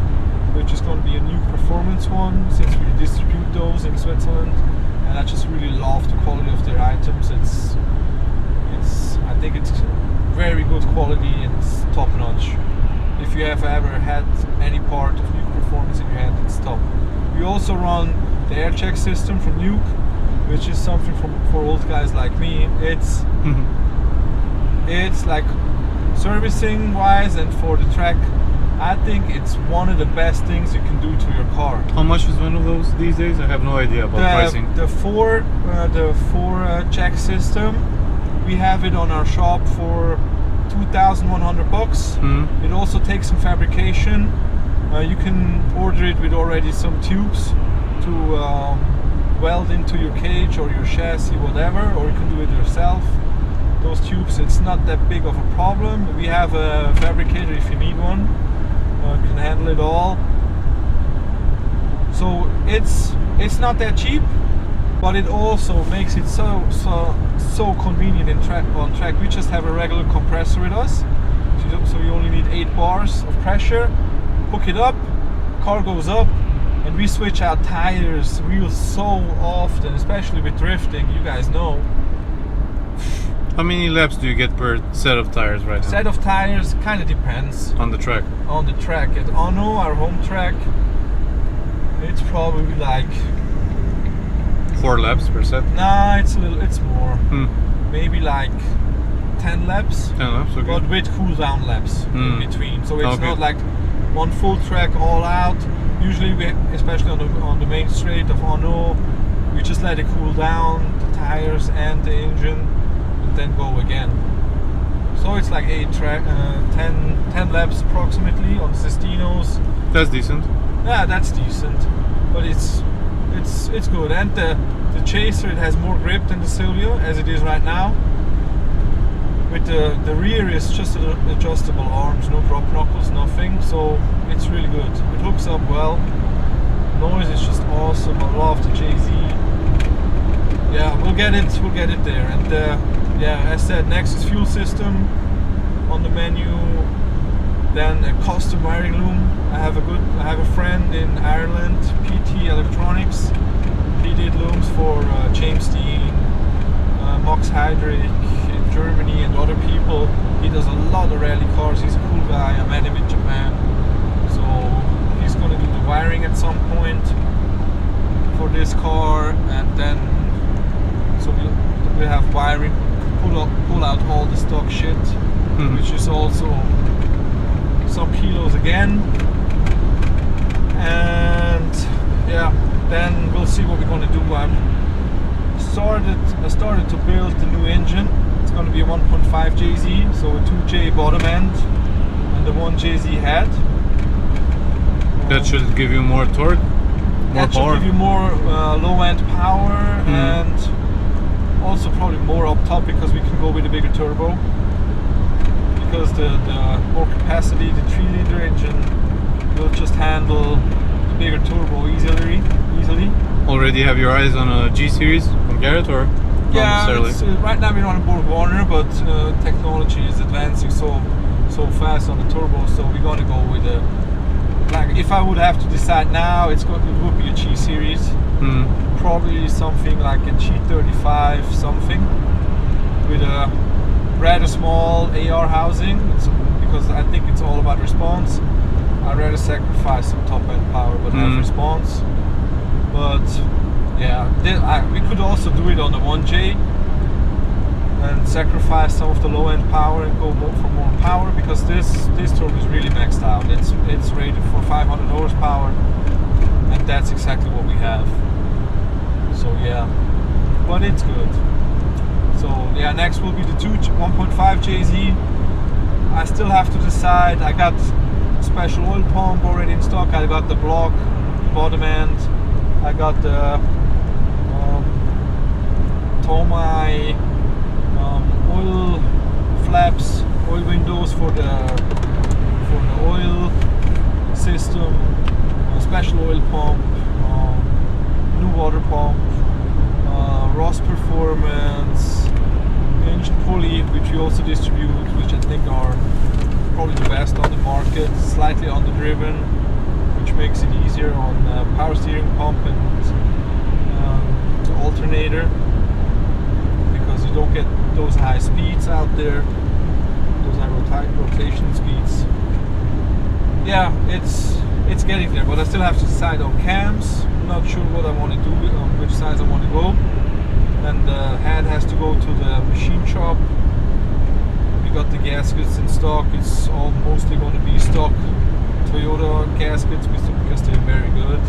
which is going to be a new performance one, since we distribute those in Switzerland, and I just really love the quality of their items. I think it's very good quality and it's top notch. If you have ever had any part of Nuke Performance in your hand, it's top. We also run the air check system from Nuke, which is something for old guys like me. It's like servicing wise and for the track, I think it's one of the best things you can do to your car. How much is one of those these days? I have no idea about pricing. The four check system, we have it on our shop for $2,100. It also takes some fabrication. You can order it with already some tubes to weld into your cage or your chassis, whatever, or you can do it yourself. Those tubes, it's not that big of a problem. We have a fabricator if you need one. Can handle it all. So it's not that cheap, but it also makes it so convenient on track. We just have a regular compressor with us, so you only need 8 bars of pressure. Hook it up, car goes up, and we switch out tires wheels so often, especially with drifting. You guys know. How many laps do you get per set of tires right now? Set of tires kind of depends on the track. On the track at Ono, our home track, it's probably like 4 laps per set. Nah, it's more. Maybe like 10 laps. 10 laps, okay. But with cool down laps in between. So it's not like one full track all out. Usually, especially on the main straight of Ono, we just let it cool down, the tires and the engine, and then go again. So it's like 10 laps approximately on Sestinos. That's decent. Yeah, that's decent. But it's good. And the Chaser, it has more grip than the Silvio, as it is right now. With the rear is just adjustable arms, no drop knuckles, nothing. So it's really good. It hooks up well. Noise is just awesome. I love the JZ. Yeah, we'll get it there. And yeah, as said, next is fuel system on the menu. Then a custom wiring loom. I have a friend in Ireland, PT Electronics. He did looms for James Dean, Max Heydrich in Germany, and other people. He does a lot of rally cars. He's a cool guy. I met him in Japan. So he's gonna do the wiring at some point for this car, and then so we'll have wiring, pull out all the stock shit, which is also some kilos again. And yeah, then we'll see what we're gonna do. I started to build the new engine. It's gonna be a 1.5 JZ, so a 2J bottom end and the 1 JZ head. That should give you more torque, more power. That should give you more low end power, and also probably more up top, because we can go with a bigger turbo. Because the more capacity, the 3-liter engine will just handle the bigger turbo easily. Already have your eyes on a G series from Garrett, or yeah, not necessarily? Right now we're on a Borg Warner, but technology is advancing so fast on the turbo, so we're gonna go with a. Like, if I would have to decide now, it would be a G series. Probably something like a G35 something with a rather small AR housing, because I think it's all about response. I'd rather sacrifice some top end power but have response. But Yeah, we could also do it on the 1J and sacrifice some of the low end power and go for more power, because this turbo is really maxed out. It's rated for 500 horsepower, and that's exactly what we have. So yeah, but it's good. So yeah, next will be the 1.5 JZ. I still have to decide. I got special oil pump already in stock. I got the block, the bottom end. I got the Tomai oil flaps, oil windows for the oil system, special oil pump, new water pump, Ross Performance, engine pulley, which we also distribute, which I think are probably the best on the market, slightly underdriven, which makes it easier on power steering pump and the alternator, because you don't get those high speeds out there, those high rotation speeds. Yeah, it's getting there, but I still have to decide on cams. I'm not sure what I want to do, on which size I want to go. And the head has to go to the machine shop. We got the gaskets in stock. It's all mostly going to be stock Toyota gaskets because they're very good.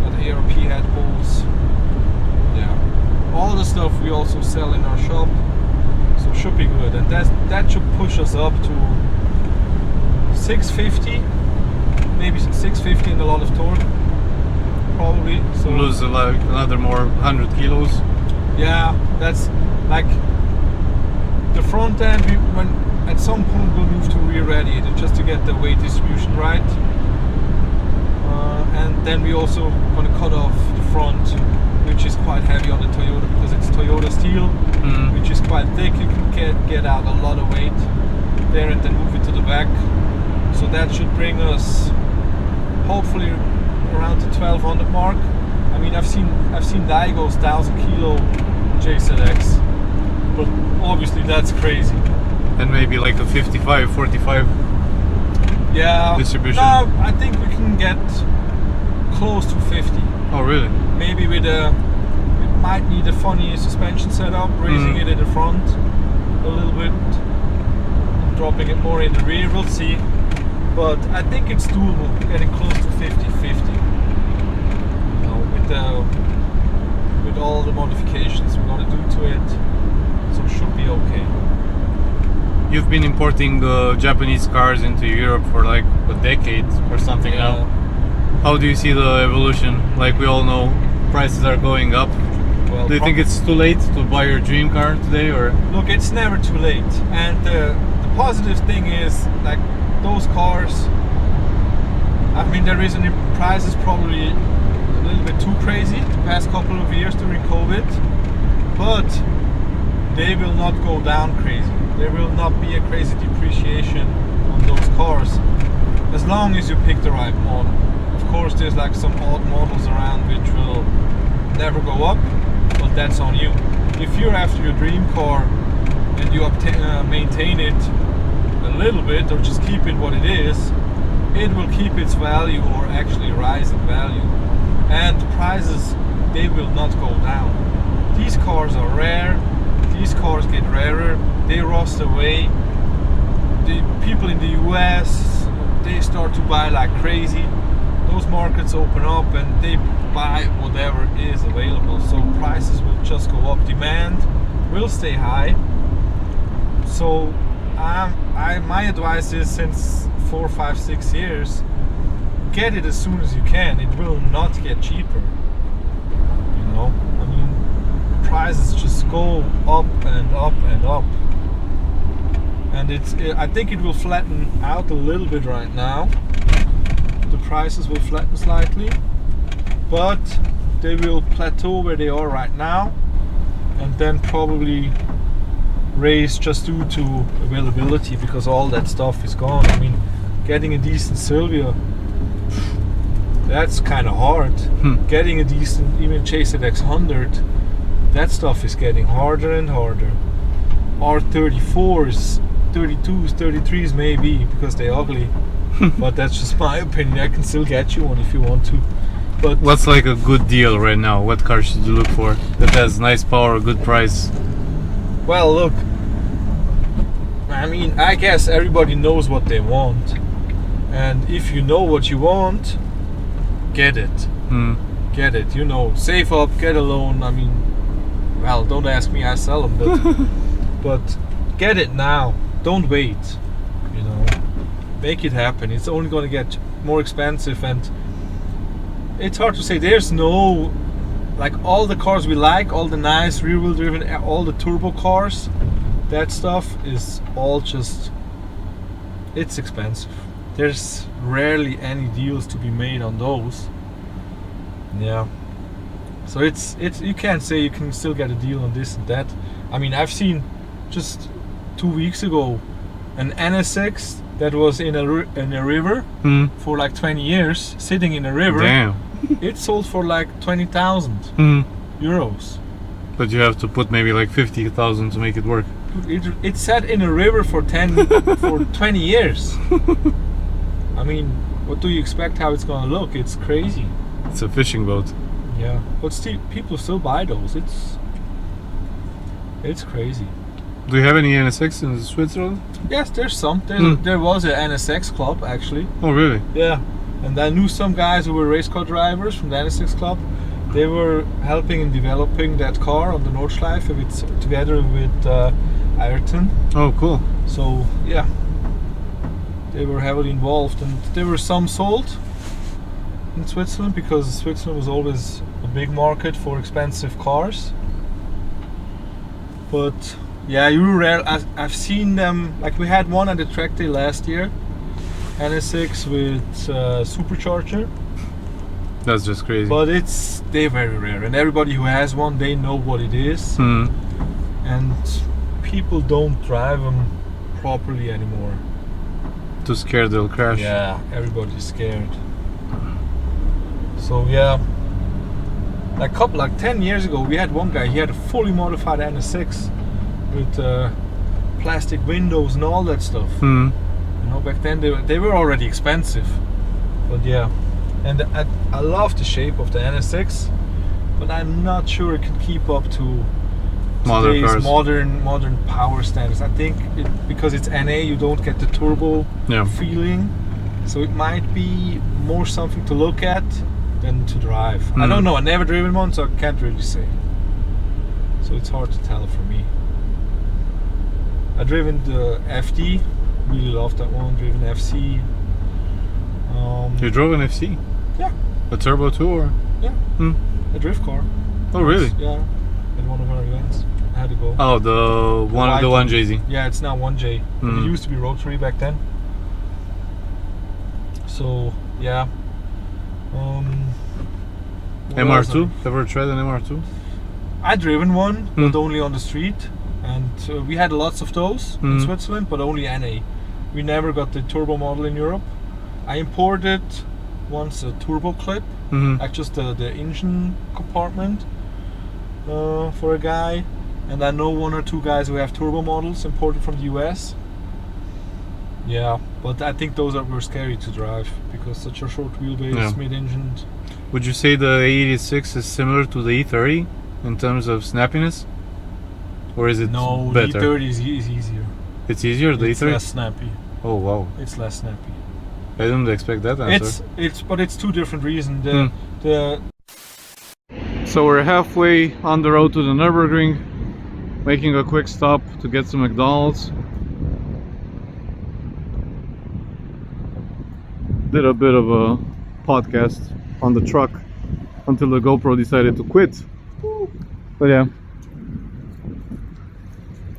Got ARP head bolts. Yeah, all the stuff we also sell in our shop, so should be good. And that should push us up to 650, maybe 650 and a lot of torque, probably. So lose like another more 100 kilos. Yeah, that's like the front end. When at some point we'll move to rear radiator just to get the weight distribution right, and then we also going to cut off the front, which is quite heavy on the Toyota because it's Toyota steel, which is quite thick. You can get out a lot of weight there and then move it to the back. So that should bring us hopefully around the 1200 mark. I mean, I've seen Daigo's 1000 kilo JZX, but obviously that's crazy. And maybe like a 55-45 distribution. No, I think we can get close to 50. Oh really? Maybe we might need a funny suspension setup, raising it in the front a little bit, and dropping it more in the rear. We'll see. But I think it's doable, getting close to 50-50. With all the modifications we're going to do to it, so it should be okay. You've been importing Japanese cars into Europe for like a decade or something now. How do you see the evolution? Like we all know, prices are going up. Well, do you think it's too late to buy your dream car today, or? Look, it's never too late. And the positive thing is, like those cars, I mean, the reason the price is probably a little bit too crazy the past couple of years during COVID, but they will not go down crazy. There will not be a crazy depreciation on those cars as long as you pick the right model. Of course, there's like some odd models around which will never go up, but that's on you. If you're after your dream car and you maintain it a little bit or just keep it what it is, it will keep its value or actually rise in value. And prices, they will not go down. These cars are rare, these cars get rarer, they rust away. The people in the US, they start to buy like crazy. Those markets open up and they buy whatever is available, so prices will just go up. Demand will stay high. So my advice is, since 4, 5, 6 years, get it as soon as you can. It will not get cheaper. You know, I mean, prices just go up and up and up. And I think it will flatten out a little bit right now. The prices will flatten slightly, but they will plateau where they are right now, and then probably raise just due to availability, because all that stuff is gone. I mean, getting a decent Silvia, that's kind of hard. Getting a decent, even JZX 100, that stuff is getting harder and harder. R34s, 32s, 33s maybe, because they're ugly. But that's just my opinion. I can still get you one if you want to. But What's like a good deal right now? What car should you look for that has nice power, good price? well, look, I mean, I guess everybody knows what they want, and if you know what you want, get it. Hmm. Get it. You know, save up, get a loan. I mean, well, don't ask me, I sell them, but get it now. Don't wait. You know, make it happen. It's only going to get more expensive, and it's hard to say. There's no, like, all the cars we like, all the nice rear-wheel driven, all the turbo cars, that stuff is all just, it's expensive. There's rarely any deals to be made on those. Yeah. So it's you can't say you can still get a deal on this and that. I mean, I've seen just 2 weeks ago an NSX that was in a river for like 20 years, sitting in a river. Damn. It sold for like 20,000 euros. But you have to put maybe like 50,000 to make it work. It sat in a river for 20 years. I mean, what do you expect how it's gonna look? It's crazy. It's a fishing boat. Yeah, but still, people still buy those. It's crazy. Do you have any NSX in Switzerland? Yes, there's some. There was an NSX club actually. Oh, really? Yeah, and I knew some guys who were race car drivers from the NSX club. They were helping in developing that car on the Nordschleife together with Ayrton. Oh, cool. So yeah, they were heavily involved, and there were some sold in Switzerland because Switzerland was always a big market for expensive cars. But yeah, you rare. I've seen them. Like, we had one at the track day last year, NSX with supercharger. That's just crazy. But they're very rare, and everybody who has one, they know what it is. And people don't drive them properly anymore. Too scared they'll crash. Yeah, everybody's scared. So yeah, like 10 years ago, we had one guy. He had a fully modified NSX with plastic windows and all that stuff. You know, back then they were already expensive. But yeah, and I love the shape of the NSX, but I'm not sure it can keep up to today's modern power standards. I think because it's NA, you don't get the turbo feeling, so it might be more something to look at than to drive. I don't know. I never driven one, so I can't really say. So it's hard to tell for me. I driven the FD, really loved that one. Driven FC. You drove an FC? Yeah. A turbo too, or? Yeah. A drift car. Oh, really? Yeah. At one of our events, I had to go. Oh, the 1JZ. Yeah, it's now 1J. It used to be rotary back then. So yeah. MR2? Ever tried an MR2? I driven one, but only on the street, and we had lots of those in Switzerland, but only NA. We never got the turbo model in Europe. I imported once a turbo clip, like just the engine compartment for a guy, and I know one or two guys who have turbo models imported from the US. Yeah, but I think those were scary to drive because such a short wheelbase, mid-engined. Would you say the A86 is similar to the E30 in terms of snappiness? Or is it better? No, the E30 is easier. It's easier, the it's E30? It's less snappy. Oh, wow. It's less snappy. I didn't expect that answer. But it's two different reasons. So we're halfway on the road to the Nurburgring, making a quick stop to get some McDonald's. Did a bit of a podcast on the truck until the GoPro decided to quit. But yeah,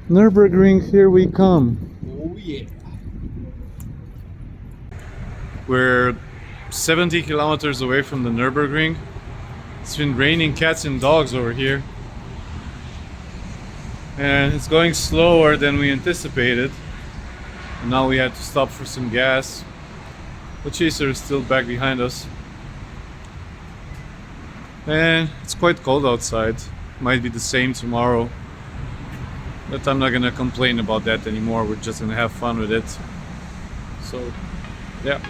Nurburgring, here we come. Oh yeah. We're 70 kilometers away from the Nurburgring. It's been raining cats and dogs over here, and it's going slower than we anticipated. And now we had to stop for some gas. The chaser is still back behind us, and it's quite cold outside. Might be the same tomorrow, but I'm not gonna complain about that anymore. We're just gonna have fun with it. So yeah.